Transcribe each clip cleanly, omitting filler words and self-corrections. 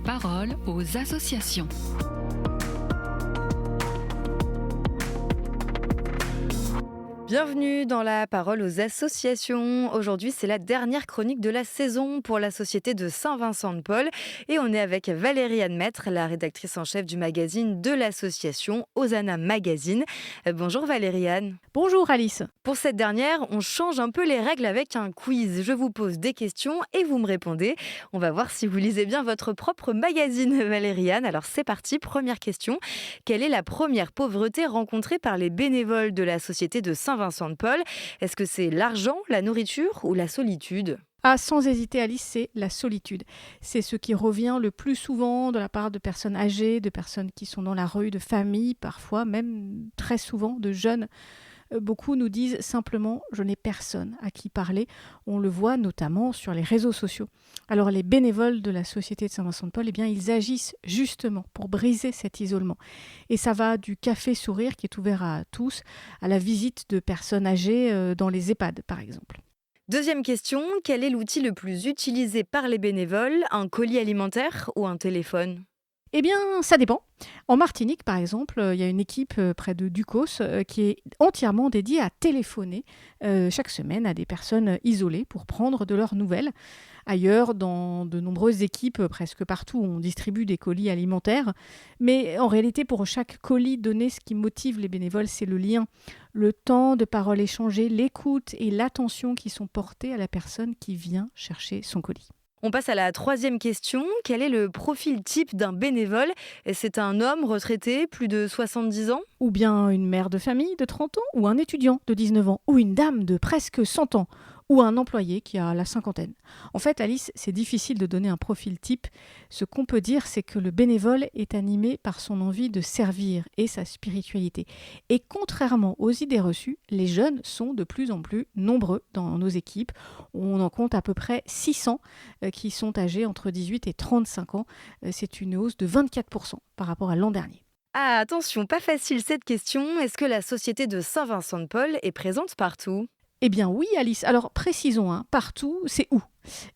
parole aux associations. Bienvenue dans la parole aux associations. Aujourd'hui, c'est la dernière chronique de la saison pour la Société de Saint-Vincent-de-Paul. Et on est avec Valérie Admettre, la rédactrice en chef du magazine de l'association Hosanna Magazine. Bonjour Valérie-Anne. Bonjour Alice. Pour cette dernière, on change un peu les règles avec un quiz. Je vous pose des questions et vous me répondez. On va voir si vous lisez bien votre propre magazine, Valérie-Anne. Alors c'est parti, première question. Quelle est la première pauvreté rencontrée par les bénévoles de la Société de Saint-Vincent-de-Paul? Est-ce que c'est l'argent, la nourriture ou la solitude? Ah, sans hésiter Alice, c'est la solitude. C'est ce qui revient le plus souvent de la part de personnes âgées, de personnes qui sont dans la rue, de familles, parfois même très souvent de jeunes. Beaucoup nous disent simplement « je n'ai personne à qui parler ». On le voit notamment sur les réseaux sociaux. Alors les bénévoles de la Société de Saint-Vincent-de-Paul, ils agissent justement pour briser cet isolement. Et ça va du café sourire qui est ouvert à tous, à la visite de personnes âgées dans les EHPAD par exemple. Deuxième question, quel est l'outil le plus utilisé par les bénévoles? Un colis alimentaire ou un téléphone? Eh bien, ça dépend. En Martinique, par exemple, il y a une équipe près de Ducos qui est entièrement dédiée à téléphoner chaque semaine à des personnes isolées pour prendre de leurs nouvelles. Ailleurs, dans de nombreuses équipes, presque partout, on distribue des colis alimentaires. Mais en réalité, pour chaque colis donné, ce qui motive les bénévoles, c'est le lien, le temps de parole échangé, l'écoute et l'attention qui sont portées à la personne qui vient chercher son colis. On passe à la troisième question. Quel est le profil type d'un bénévole? C'est un homme retraité, plus de 70 ans? Ou bien une mère de famille de 30 ans, ou un étudiant de 19 ans, ou une dame de presque 100 ans, ou un employé qui a la cinquantaine. En fait, Alice, c'est difficile de donner un profil type. Ce qu'on peut dire, c'est que le bénévole est animé par son envie de servir et sa spiritualité. Et contrairement aux idées reçues, les jeunes sont de plus en plus nombreux dans nos équipes. On en compte à peu près 600 qui sont âgés entre 18 et 35 ans. C'est une hausse de 24% par rapport à l'an dernier. Ah, attention, pas facile cette question. Est-ce que la Société de Saint-Vincent-de-Paul est présente partout? Eh bien oui Alice, alors précisons, partout, c'est où?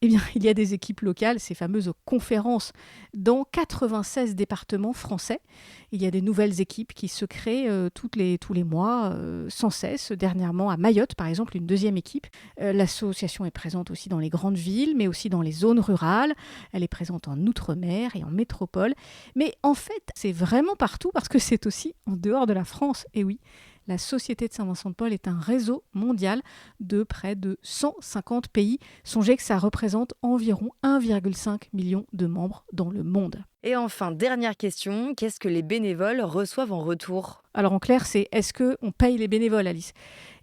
Eh bien il y a des équipes locales, ces fameuses conférences, dans 96 départements français. Il y a des nouvelles équipes qui se créent tous les mois, sans cesse. Dernièrement à Mayotte par exemple, une deuxième équipe. L'association est présente aussi dans les grandes villes, mais aussi dans les zones rurales. Elle est présente en Outre-mer et en métropole. Mais en fait, c'est vraiment partout parce que c'est aussi en dehors de la France, et oui. La Société de Saint-Vincent-de-Paul est un réseau mondial de près de 150 pays. Songez que ça représente environ 1,5 million de membres dans le monde. Et enfin, dernière question, qu'est-ce que les bénévoles reçoivent en retour? Alors en clair, c'est est-ce qu'on paye les bénévoles, Alice?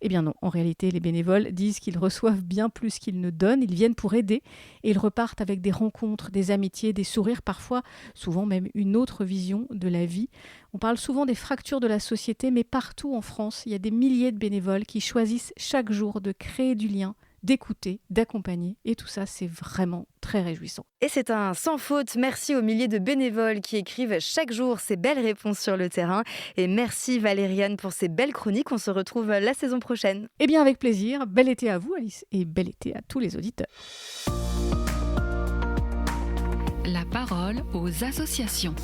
Eh bien non, en réalité, les bénévoles disent qu'ils reçoivent bien plus qu'ils ne donnent. Ils viennent pour aider et ils repartent avec des rencontres, des amitiés, des sourires, parfois, souvent même une autre vision de la vie. On parle souvent des fractures de la société, mais partout en France, il y a des milliers de bénévoles qui choisissent chaque jour de créer du lien, d'écouter, d'accompagner. Et tout ça, c'est vraiment très réjouissant. Et c'est un sans faute. Merci aux milliers de bénévoles qui écrivent chaque jour ces belles réponses sur le terrain. Et merci Valérie-Anne pour ces belles chroniques. On se retrouve la saison prochaine. Eh bien, avec plaisir. Bel été à vous, Alice, et bel été à tous les auditeurs. La parole aux associations.